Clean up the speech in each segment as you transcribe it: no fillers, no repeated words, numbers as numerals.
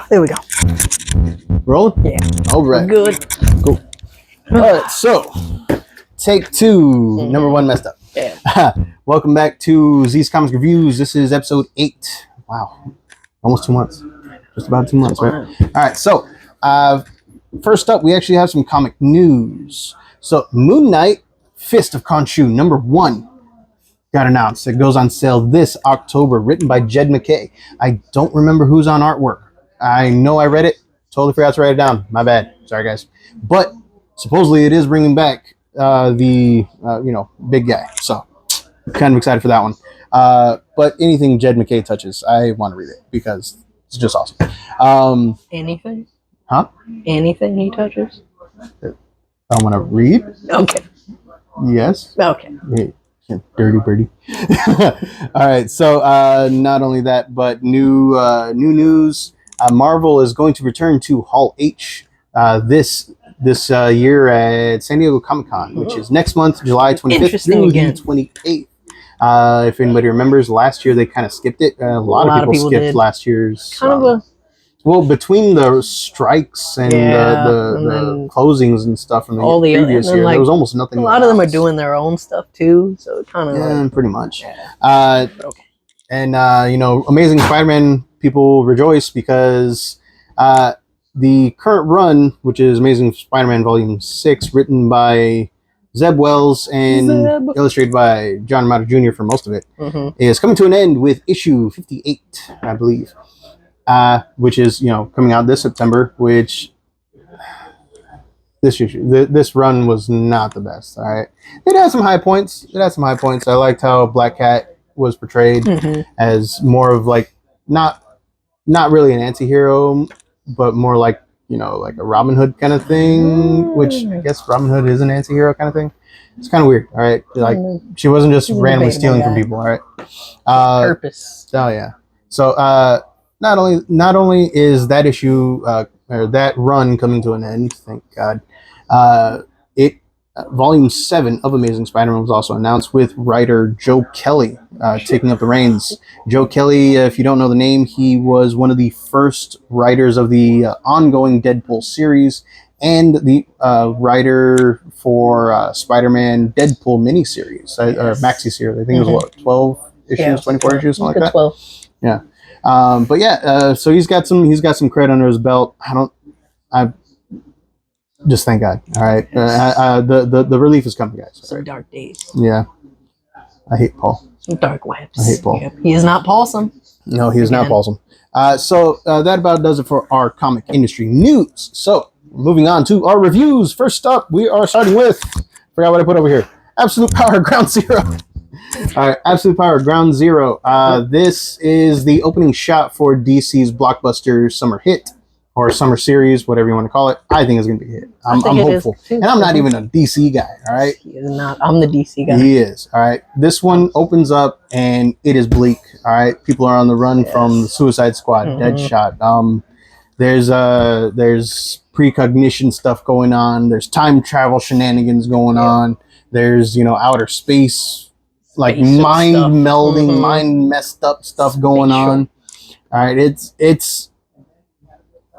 There we go. Rolling? Yeah. All right. Good. Cool. All right. So, take two. Number one messed up. Yeah. Welcome back to Z's Comics Reviews. This is episode 8. Wow. Almost 2 months. Just about 2 months, right? All right. So, first up, we actually have some comic news. So, Moon Knight, Fist of Khonshu, number 1. Got announced. It goes on sale this October, written by Jed McKay. I don't remember who's on artwork. I know I read it. Totally forgot to write it down. My bad. Sorry, guys. But supposedly it is bringing back the big guy. So kind of excited for that one. But anything Jed McKay touches, I want to read it because it's just awesome. Anything? Huh? Anything he touches? I want to read. Okay. Yes. Okay. Hey. Dirty birdie. All right, so not only that, but new news. Marvel is going to return to Hall H this year at San Diego Comic-Con, which is next month, July 25th through the 28th. If anybody remembers, last year they kind of skipped it. A lot of people skipped last year's. Well, between the strikes and the closings and stuff from the previous year, there was almost nothing. A lot of them are doing their own stuff too, so it kind of pretty much. Yeah. Okay. And Amazing Spider-Man people rejoice because the current run, which is Amazing Spider-Man Volume 6, written by Zeb Wells and illustrated by John Romita Jr. for most of it, is coming to an end with issue 58, I believe. Which is coming out this September. Which this run was not the best. All right, it had some high points. I liked how Black Cat was portrayed as more of like not really an anti-hero, but more like like a Robin Hood kind of thing. Which I guess Robin Hood is an anti-hero kind of thing. It's kind of weird. All right, like she wasn't just randomly stealing from people. All right, purpose. Oh yeah. So not only is that issue or that run coming to an end, thank God, Volume 7 of Amazing Spider-Man was also announced with writer Joe Kelly taking up the reins. Joe Kelly, if you don't know the name, he was one of the first writers of the ongoing Deadpool series and the writer for Spider-Man Deadpool miniseries or maxi series. I think it was 12 issues, 24 issues, something like that. 12. Yeah. But yeah, so he's got some cred under his belt. I just thank God. All right, the relief is coming, guys. Some dark days. Yeah, I hate Paul. Some dark webs. I hate Paul. Yep. He is not Paulsome. No, he is not Paulsome. So that about does it for our comic industry news. So moving on to our reviews. First up, we are starting with forgot what I put over here. Absolute Power Ground Zero. All right, Absolute Power Ground Zero. This is the opening shot for DC's blockbuster summer hit or summer series, whatever you want to call it. I think it's going to be a hit. I'm hopeful. And I'm not even a DC guy, all right? He is not. I'm the DC guy. He is, all right? This one opens up and it is bleak, all right? People are on the run from the Suicide Squad, Deadshot. There's precognition stuff going on. There's time travel shenanigans going on. There's, outer space like mind melding, mind messed up stuff going on. All right, it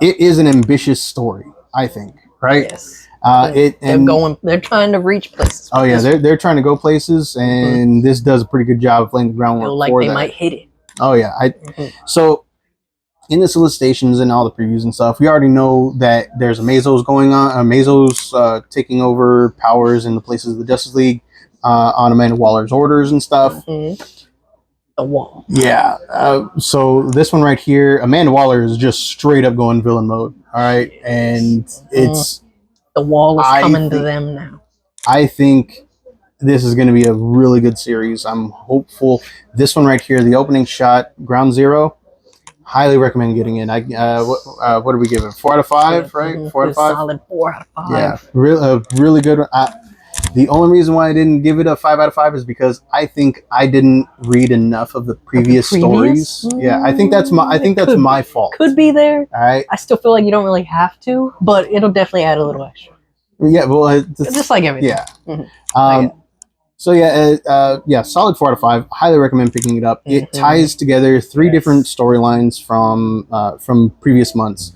is an ambitious story, I think, right? Yes. They're trying to reach places. Oh yeah, they're trying to go places, and this does a pretty good job of laying the groundwork feel like for they that. might hit it. Oh yeah, so in the solicitations and all the previews and stuff, we already know that there's Amazos going on. Amazos taking over powers in the places of the Justice League. On Amanda Waller's orders and stuff. The Wall. Yeah. So this one right here, Amanda Waller is just straight up going villain mode. All right. And it's... The Wall is coming to them now. I think this is going to be a really good series. I'm hopeful. This one right here, the opening shot, Ground Zero, highly recommend getting in. What do we give it? 4 out of 5, right? 4 out of 5? Solid 4 out of 5. Yeah. Really good one. The only reason why I didn't give it a 5 out of 5 is because I think I didn't read enough of the previous stories. Yeah, I think that's my fault. Could be there. All right. I still feel like you don't really have to, but it'll definitely add a little extra. Yeah, well, just like everything. Yeah. So yeah, solid 4 out of 5. Highly recommend picking it up. It ties together three different storylines from previous months: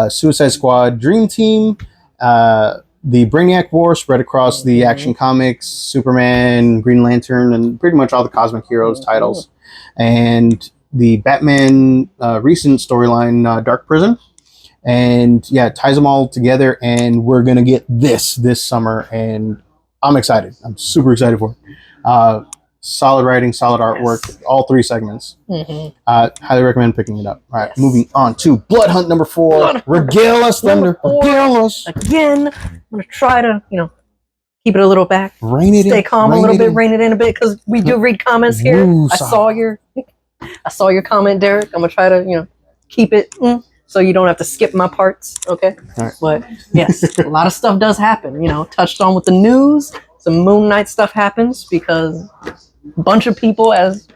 Suicide Squad, Dream Team, the Brainiac War spread across the Action Comics, Superman, Green Lantern, and pretty much all the Cosmic Heroes titles, and the Batman recent storyline, Dark Prison. And yeah, it ties them all together, and we're gonna get this summer, and I'm excited. I'm super excited for it. Solid writing, solid artwork, all three segments. Highly recommend picking it up. All right, moving on to Blood Hunt number 4. Regale us, Thunder. Regale us. Again, I'm going to try to, keep it a little back. Stay calm a little bit, rein it in a bit, because we do read comments here. Woo, I saw your comment, Derek. I'm going to try to, keep it so you don't have to skip my parts, okay? All right. But yes, a lot of stuff does happen, touched on with the news. Some Moon Knight stuff happens because a bunch of people, as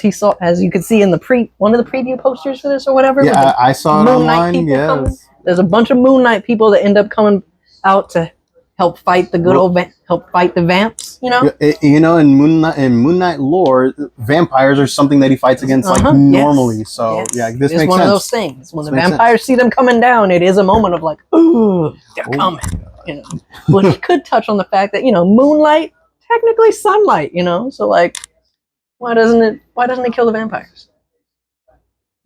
you can see in one of the preview posters for this or whatever. Yeah, I saw it online. Yes. There's a bunch of Moon Knight people that end up coming out to help fight the help fight the vamps. In Moon Knight lore, vampires are something that he fights against normally. Yes. So yes. yeah, this it's makes one sense. of those things when the vampires see them coming down, it is a moment of like, ooh, they're coming. But he could touch on the fact that moonlight technically sunlight. So like, why doesn't it kill the vampires?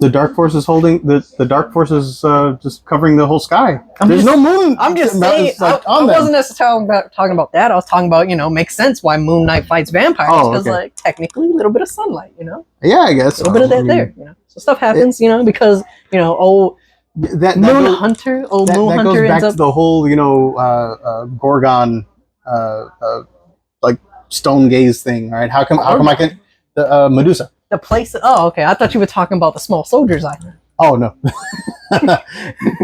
The dark force is holding the dark force is just covering the whole sky. There's no moon. I'm just saying. I wasn't necessarily talking about that. I was talking about makes sense why Moon Knight fights vampires because like technically a little bit of sunlight. Yeah, I guess a little bit of that there. So stuff happens. Because that Moon Hunter. Moon Hunter goes back ends up to the whole Gorgon like stone gaze thing. All right, how come I can the Medusa. The place. Oh, okay. I thought you were talking about the small soldiers island. Oh no,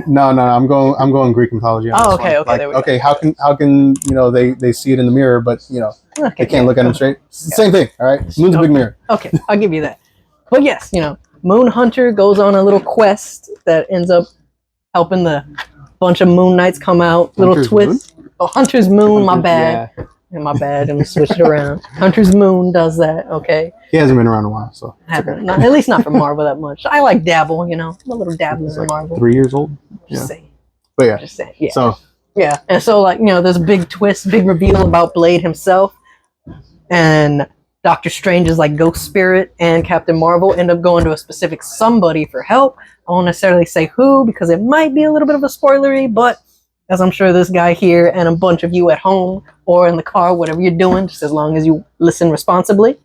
no. I'm going Greek mythology. On this okay, one. okay. Like, there we go. okay, how can they see it in the mirror, but they can't look at them straight. It's the same thing. All right, Moon's a big mirror. Okay, I'll give you that. But yes, Moon Hunter goes on a little quest that ends up helping the bunch of Moon Knights come out. Hunter's little twist. Moon? Oh, Hunter's Moon. My bad. Yeah. My bad. And we switched it around. Hunter's Moon does that. Okay. He hasn't been around in a while, so okay. Not, at least not for Marvel that much. I like dabble. I'm a little dabbler in Marvel. 3 years old. Just saying. But yeah. Just saying. Yeah. So yeah, and so like there's a big twist, big reveal about Blade himself, and Doctor Strange's like ghost spirit and Captain Marvel end up going to a specific somebody for help. I won't necessarily say who because it might be a little bit of a spoilery, but as I'm sure this guy here and a bunch of you at home or in the car, whatever you're doing, just as long as you listen responsibly,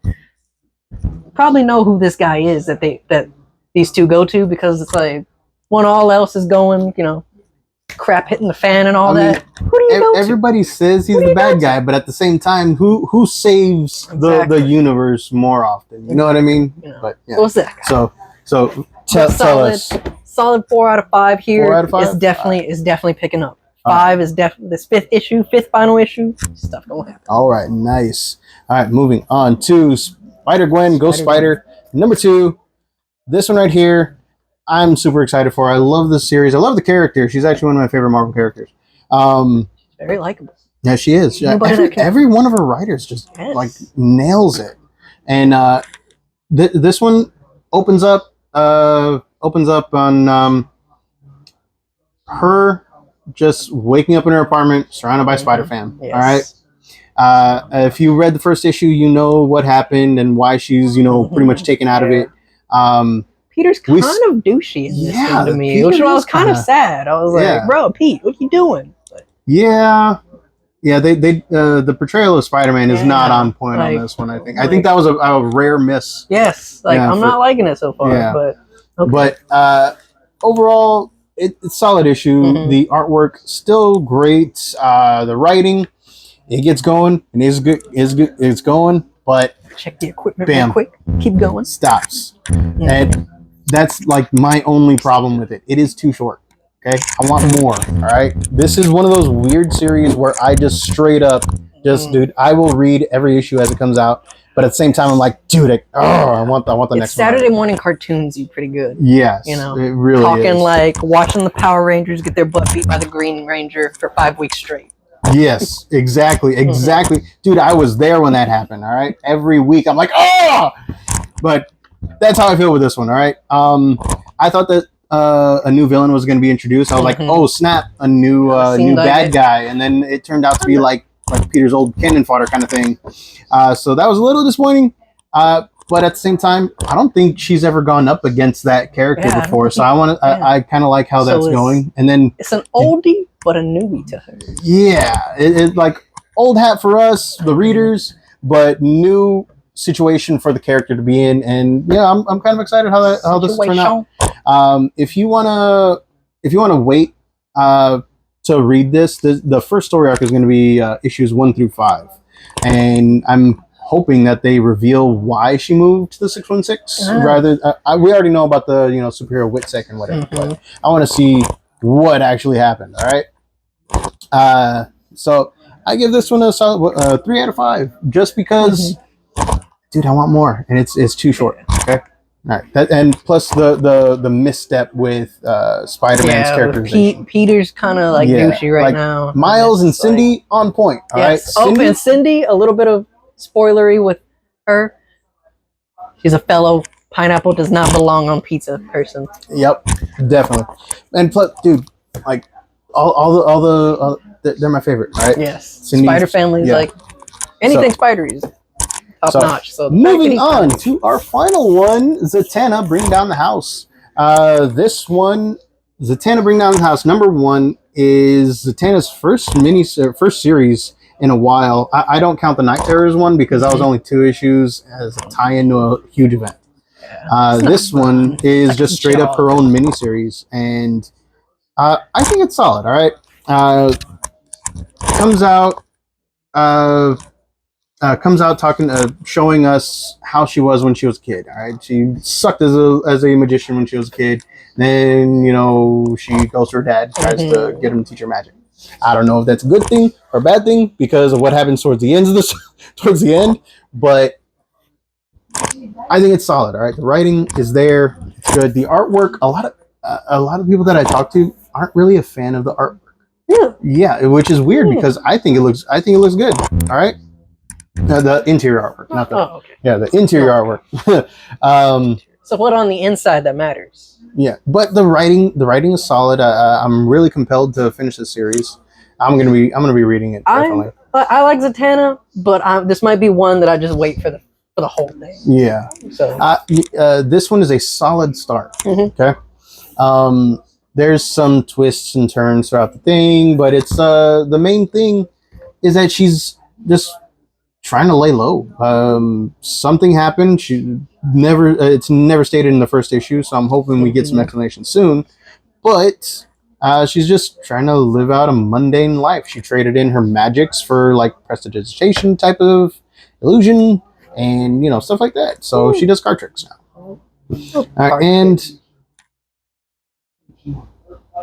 probably know who this guy is that these two go to because it's like when all else is going, crap hitting the fan and all that. Who do you go to? Everybody says he's the bad guy, but at the same time, who saves the universe more often? You know what I mean? But yeah. What's that guy? So tell us. Solid 4 out of 5 here. 4 out of 5? Is definitely picking up. 5 is definitely this fifth final issue. Stuff gonna happen. All right, nice. All right, moving on to Spider-Gwen, Ghost Spider, number 2. This one right here, I'm super excited for. I love this series. I love the character. She's actually one of my favorite Marvel characters. Very likable. Yeah, she is. Yeah, every one of her writers just like nails it. And this one opens up on her just waking up in her apartment, surrounded by Spider Fam. Yes. All right. If you read the first issue, you know what happened and why she's pretty much taken out of it. Peter's kind of douchey in this one to me, which I was kind of sad. I was like, bro, Pete, what are you doing? But, yeah. They the portrayal of Spider-Man is not on point on this one. I think that was a rare miss. Yes, I'm not liking it so far. Yeah. But okay. But overall, it's a solid issue. The artwork still great. The writing, it gets going and is good. It's going, but check the equipment real quick. Keep going. Stops, and that's like my only problem with it. It is too short. Okay, I want more. All right, this is one of those weird series where I just straight up, dude, I will read every issue as it comes out. But at the same time, I'm like, dude, I want the next one. Saturday morning cartoons, you pretty good. Yes, it really talking is. Like watching the Power Rangers get their butt beat by the Green Ranger for 5 weeks straight. Yes, exactly. Dude, I was there when that happened, all right? Every week I'm like, oh! But that's how I feel with this one, all right? I thought that a new villain was going to be introduced. I was like, oh, snap, a new new like bad guy. And then it turned out to be like Peter's old cannon fodder kind of thing. So that was a little disappointing. But at the same time, I don't think she's ever gone up against that character before. So I kind of like how that's going. And then it's an oldie, but a newbie to her. Yeah, it like old hat for us, the readers, but new situation for the character to be in. And yeah, I'm kind of excited how this turned out. If you wanna wait to read this, the first story arc is going to be issues 1 through 5, and I'm hoping that they reveal why she moved to the 616 rather. We already know about the superhero Witsec and whatever, but I want to see what actually happened. All right. So I give this one a solid 3 out of 5, just because, dude, I want more, and it's too short. Okay. All right, and plus the misstep with Spider-Man's characterization. Peter's kind of like douchey right now. Miles and Cindy on point. All right. Cindy, and Cindy, a little bit of spoilery with her. She's a fellow pineapple does not belong on pizza person. Yep, definitely. And plus, dude, like all the they're my favorite. Right. Yes. Cindy, Spider Family's like anything spidery. Top notch. So moving on to our final one, Zatanna, Bring Down the House. This one, Zatanna, Bring Down the House. Number 1 is Zatanna's first series in a while. I don't count the Night Terrors one because that was only 2 issues as a tie-in to a huge event. This one is just straight up her own miniseries, and I think it's solid. All right, comes out. Comes out talking, showing us how she was when she was a kid. All right, she sucked as a magician when she was a kid. Then she goes to her dad, tries to get him to teach her magic. I don't know if that's a good thing or a bad thing because of what happens towards the end. But I think it's solid. All right, the writing is there. It's good. The artwork. A lot of people that I talk to aren't really a fan of the artwork. Yeah, which is weird because I think it looks good. All right. The interior artwork, not the the interior artwork. So what on the inside that matters? Yeah, but the writing is solid. I'm really compelled to finish this series. I'm gonna be reading it definitely. I like Zatanna, but this might be one that I just wait for the whole thing. Yeah. So this one is a solid start. Okay. There's some twists and turns throughout the thing, but it's the main thing is that she's just trying to lay low. Something happened. It's never stated in the first issue, so I'm hoping we get some explanation soon. But she's just trying to live out a mundane life. She traded in her magics for like prestidigitation type of illusion and stuff like that. So she does card tricks now. And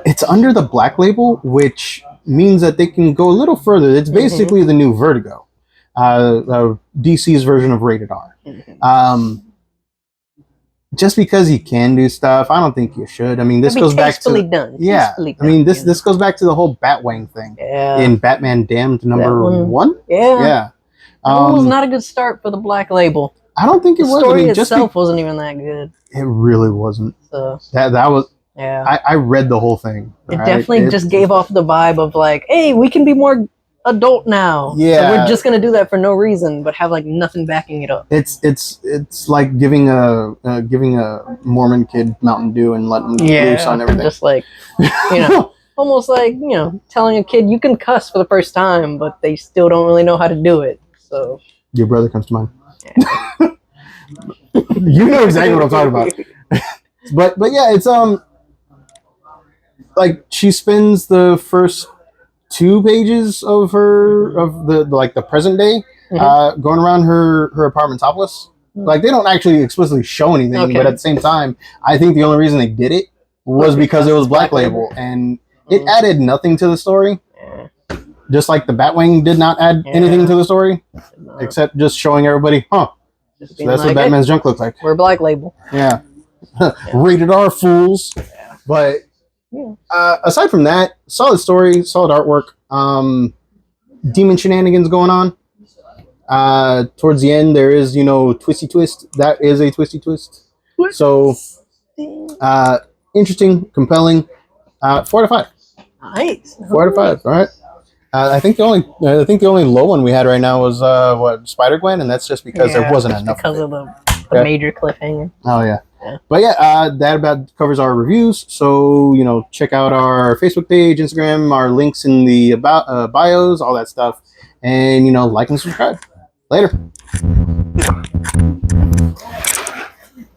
it's under the Black Label, which means that they can go a little further. It's basically the new Vertigo. DC's version of Rated R. Just because you can do stuff, I don't think you should. I mean, this goes back to this goes back to the whole Batwing thing in Batman Damned number 1. Yeah. It was not a good start for the Black Label. I don't think it was. The story itself wasn't even that good. It really wasn't. So that was. Yeah. I read the whole thing. It definitely just gave off the vibe of like, hey, we can be more adult now. Yeah, so we're just gonna do that for no reason, but have like nothing backing it up. It's like giving a Mormon kid Mountain Dew and letting them loose on everything. Just like almost like telling a kid you can cuss for the first time, but they still don't really know how to do it. So your brother comes to mind. Yeah. You know exactly what I'm talking about. but yeah, it's like she spends the first 2 pages of the present day going around her apartment topless. Like they don't actually explicitly show anything, but at the same time, I think the only reason they did it was because it was Black Label, and it added nothing to the story. Just like the Batwing did not add anything to the story, except just showing everybody, so that's what Batman's junk looks like. We're Black Label. Yeah. Rated R fools. But aside from that, solid story, solid artwork. demon shenanigans going on. Towards the end, there is, twisty twist. That is a twisty twist. So, interesting, compelling. 4 out of 5. Nice. 4 out of 5. All right. I think the only low one we had right now was Spider Gwen, and that's just because there wasn't enough. Because of the major cliffhanger. Oh yeah. But yeah, that about covers our reviews. So check out our Facebook page, Instagram, our links in the about bios, all that stuff, and like and subscribe. Later.